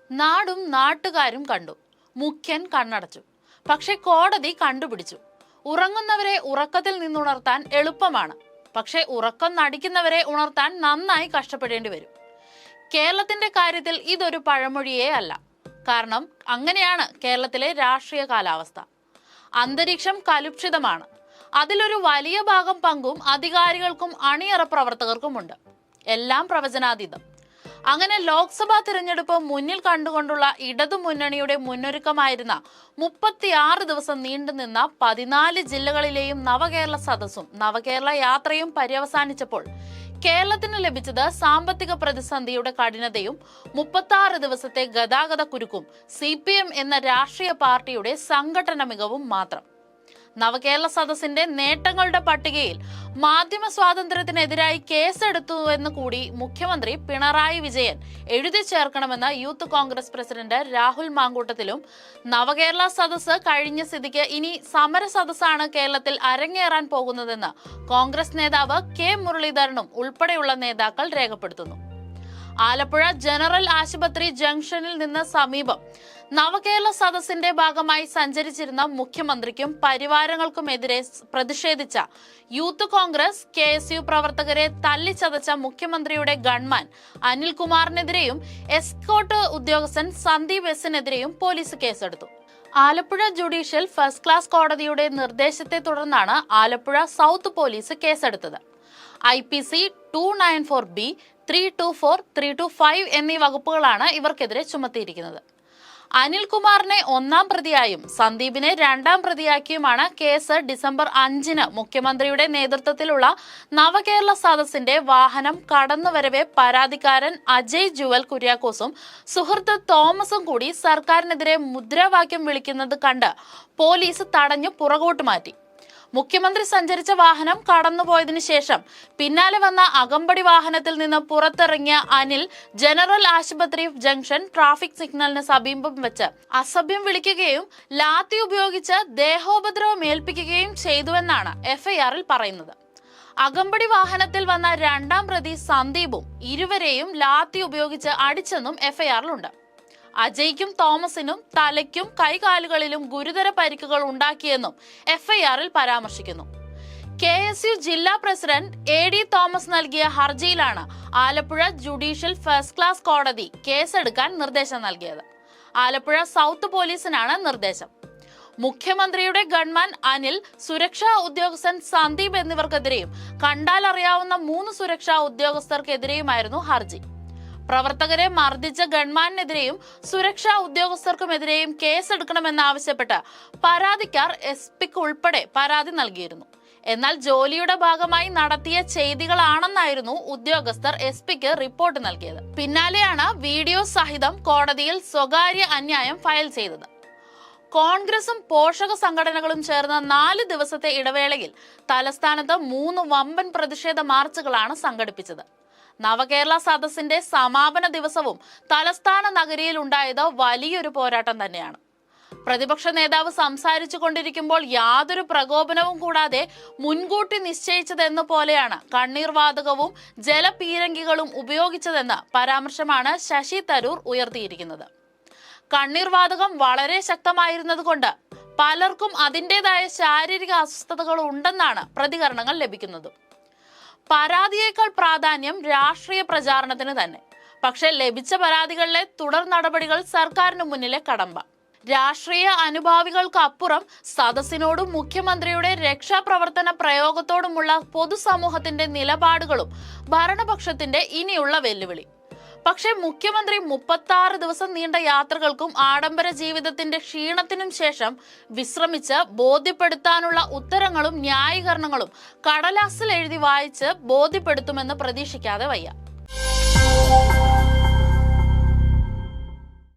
നാടും നാട്ടുകാരും കണ്ടു. മുഖ്യൻ കണ്ണടച്ചു. പക്ഷെ കോടതി കണ്ടുപിടിച്ചു. ഉറങ്ങുന്നവരെ ഉറക്കത്തിൽ നിന്നുണർത്താൻ എളുപ്പമാണ്. പക്ഷെ ഉറക്കം നടിക്കുന്നവരെ ഉണർത്താൻ നന്നായി കഷ്ടപ്പെടേണ്ടി വരും. കേരളത്തിന്റെ കാര്യത്തിൽ ഇതൊരു പഴമൊഴിയേ അല്ല. കാരണം അങ്ങനെയാണ് കേരളത്തിലെ രാഷ്ട്രീയ കാലാവസ്ഥ. അന്തരീക്ഷം കലുഷിതമാണ്. അതിലൊരു വലിയ ഭാഗം പങ്കും അധികാരികൾക്കും അണിയറ പ്രവർത്തകർക്കുമുണ്ട്. എല്ലാം പ്രവചനാതീതം. അങ്ങനെ ലോക്സഭാ തിരഞ്ഞെടുപ്പ് മുന്നിൽ കണ്ടുകൊണ്ടുള്ള ഇടതുമുന്നണിയുടെ മുന്നൊരുക്കമായിരുന്ന 36 ദിവസം നീണ്ടുനിന്ന 14 ജില്ലകളിലെയും നവകേരള സദസ്സും നവകേരള യാത്രയും പര്യവസാനിച്ചപ്പോൾ കേരളത്തിന് ലഭിച്ചത് സാമ്പത്തിക പ്രതിസന്ധിയുടെ കഠിനതയും 36 ദിവസത്തെ ഗതാഗത കുരുക്കും CPM എന്ന രാഷ്ട്രീയ പാർട്ടിയുടെ സംഘടന മികവും മാത്രം. നവകേരള സദസ്സിന്റെ നേട്ടങ്ങളുടെ പട്ടികയിൽ മാധ്യമ സ്വാതന്ത്ര്യത്തിനെതിരായി കേസെടുത്തുവെന്ന് കൂടി മുഖ്യമന്ത്രി പിണറായി വിജയൻ എഴുതി ചേർക്കണമെന്ന് യൂത്ത് കോൺഗ്രസ് പ്രസിഡന്റ് രാഹുൽ മാങ്കൂട്ടത്തിലും നവകേരള സദസ്സ് കഴിഞ്ഞ സ്ഥിതിക്ക് ഇനി സമര സദസ്സാണ് കേരളത്തിൽ അരങ്ങേറാൻ പോകുന്നതെന്ന് കോൺഗ്രസ് നേതാവ് കെ മുരളീധരനും ഉൾപ്പെടെയുള്ള നേതാക്കൾ രേഖപ്പെടുത്തുന്നു. ആലപ്പുഴ ജനറൽ ആശുപത്രി ജംഗ്ഷനിൽ നിന്ന് സമീപം നവകേരള സദസ്സിന്റെ ഭാഗമായി സഞ്ചരിച്ചിരുന്ന മുഖ്യമന്ത്രിക്കും പരിവാരങ്ങൾക്കുമെതിരെ പ്രതിഷേധിച്ച യൂത്ത് കോൺഗ്രസ് KSU പ്രവർത്തകരെ തല്ലിച്ചതച്ച മുഖ്യമന്ത്രിയുടെ ഗൺമാൻ അനിൽകുമാറിനെതിരെയും എസ്കോർട്ട് ഉദ്യോഗസ്ഥൻ സന്ദീപ് എസിനെതിരെയും പോലീസ് കേസെടുത്തു. ആലപ്പുഴ ജുഡീഷ്യൽ ഫസ്റ്റ് ക്ലാസ് കോടതിയുടെ നിർദ്ദേശത്തെ തുടർന്നാണ് ആലപ്പുഴ സൗത്ത് പോലീസ് കേസെടുത്തത്. IPC 294B, 324, 325 എന്നീ വകുപ്പുകളാണ് ഇവർക്കെതിരെ ചുമത്തിയിരിക്കുന്നത്. അനിൽകുമാറിനെ 1-ാം പ്രതിയായും സന്ദീപിനെ 2-ാം പ്രതിയാക്കിയുമാണ് കേസ് ഡിസംബർ 5-ന് മുഖ്യമന്ത്രിയുടെ നേതൃത്വത്തിലുള്ള നവകേരള സദസ്സിന്റെ വാഹനം കടന്നുവരവെ പരാതിക്കാരൻ അജയ് ജുവൽ കുര്യാക്കോസും സുഹൃത്ത് തോമസും കൂടി സർക്കാരിനെതിരെ മുദ്രാവാക്യം വിളിക്കുന്നത് കണ്ട് പോലീസ് തടഞ്ഞു പുറകോട്ട് മാറ്റി. മുഖ്യമന്ത്രി സഞ്ചരിച്ച വാഹനം കടന്നുപോയതിനു ശേഷം പിന്നാലെ വന്ന അകമ്പടി വാഹനത്തിൽ നിന്ന് പുറത്തിറങ്ങിയ അനിൽ ജനറൽ ആശുപത്രി ജംഗ്ഷൻ ട്രാഫിക് സിഗ്നലിന് സമീപം വെച്ച് അസഭ്യം വിളിക്കുകയും ലാത്തി ഉപയോഗിച്ച് ദേഹോപദ്രവം ഏൽപ്പിക്കുകയും ചെയ്തുവെന്നാണ് FIR-ൽ പറയുന്നത്. അകമ്പടി വാഹനത്തിൽ വന്ന 2-ാം പ്രതി സന്ദീപും ഇരുവരെയും ലാത്തി ഉപയോഗിച്ച് അടിച്ചെന്നും FIR-ലുണ്ട്. അജയ്ക്കും തോമസിനും തലയ്ക്കും കൈകാലുകളിലും ഗുരുതര പരിക്കുകൾ ഉണ്ടാക്കിയെന്നും FIR-ൽ പരാമർശിക്കുന്നു. KSU ജില്ലാ പ്രസിഡന്റ് AD തോമസ് നൽകിയ ഹർജിയിലാണ് ആലപ്പുഴ ജുഡീഷ്യൽ ഫസ്റ്റ് ക്ലാസ് കോടതി കേസെടുക്കാൻ നിർദ്ദേശം നൽകിയത്. ആലപ്പുഴ സൗത്ത് പോലീസിനാണ് നിർദ്ദേശം. മുഖ്യമന്ത്രിയുടെ ഗൺമാൻ അനിൽ, സുരക്ഷാ ഉദ്യോഗസ്ഥൻ സന്ദീപ് എന്നിവർക്കെതിരെയും കണ്ടാൽ അറിയാവുന്ന 3 സുരക്ഷാ ഉദ്യോഗസ്ഥർക്കെതിരെയുമായിരുന്നു ഹർജി. പ്രവർത്തകരെ മർദ്ദിച്ച ഗൺമാനെതിരെയും സുരക്ഷാ ഉദ്യോഗസ്ഥർക്കുമെതിരെയും കേസെടുക്കണമെന്നാവശ്യപ്പെട്ട് പരാതിക്കാർ SP-ക്ക് ഉൾപ്പെടെ പരാതി നൽകിയിരുന്നു. എന്നാൽ ജോലിയുടെ ഭാഗമായി നടത്തിയ ചെയ്തികളാണെന്നായിരുന്നു ഉദ്യോഗസ്ഥർ SP-ക്ക് റിപ്പോർട്ട് നൽകിയത്. പിന്നാലെയാണ് വീഡിയോ സഹിതം കോടതിയിൽ സ്വകാര്യ അന്യായം ഫയൽ ചെയ്തത്. കോൺഗ്രസും പോഷക സംഘടനകളും ചേർന്ന 4 ദിവസത്തെ ഇടവേളയിൽ തലസ്ഥാനത്ത് 3 വമ്പൻ പ്രതിഷേധ മാർച്ചുകളാണ് സംഘടിപ്പിച്ചത്. നവകേരള സദസ്സിന്റെ സമാപന ദിവസവും തലസ്ഥാന നഗരിയിൽ ഉണ്ടായത് വലിയൊരു പോരാട്ടം തന്നെയാണ്. പ്രതിപക്ഷ നേതാവ് സംസാരിച്ചു കൊണ്ടിരിക്കുമ്പോൾ യാതൊരു പ്രകോപനവും കൂടാതെ മുൻകൂട്ടി നിശ്ചയിച്ചതെന്ന പോലെയാണ് കണ്ണീർ വാതകവും ജലപീരങ്കികളും ഉപയോഗിച്ചതെന്ന പരാമർശമാണ് ശശി തരൂർ ഉയർത്തിയിരിക്കുന്നത്. കണ്ണീർ വാതകം വളരെ ശക്തമായിരുന്നതുകൊണ്ട് പലർക്കും അതിൻ്റെതായ ശാരീരിക അസ്വസ്ഥതകൾ ഉണ്ടെന്നാണ് പ്രതികരണങ്ങൾ ലഭിക്കുന്നത്. പരാതിയേക്കാൾ പ്രാധാന്യം രാഷ്ട്രീയ പ്രചാരണത്തിന് തന്നെ. പക്ഷേ ലഭിച്ച പരാതികളിലെ തുടർ നടപടികൾ സർക്കാരിന് മുന്നിലെ കടമ്പ. രാഷ്ട്രീയ അനുഭാവികൾക്ക് അപ്പുറം സദസ്സിനോടും മുഖ്യമന്ത്രിയുടെ രക്ഷാപ്രവർത്തന പ്രയോഗത്തോടുമുള്ള പൊതുസമൂഹത്തിന്റെ നിലപാടുകളും ഭരണപക്ഷത്തിന്റെ ഇനിയുള്ള വെല്ലുവിളി. പക്ഷേ മുഖ്യമന്ത്രി 36 ദിവസം നീണ്ട യാത്രകൾക്കും ആഡംബര ജീവിതത്തിന്റെ ക്ഷീണത്തിനും ശേഷം വിശ്രമിച്ച് ബോധ്യപ്പെടുത്താനുള്ള ഉത്തരങ്ങളും ന്യായീകരണങ്ങളും കടലാസിൽ എഴുതി വായിച്ച് ബോധ്യപ്പെടുത്തുമെന്ന് പ്രതീക്ഷിക്കാതെ വയ്യ.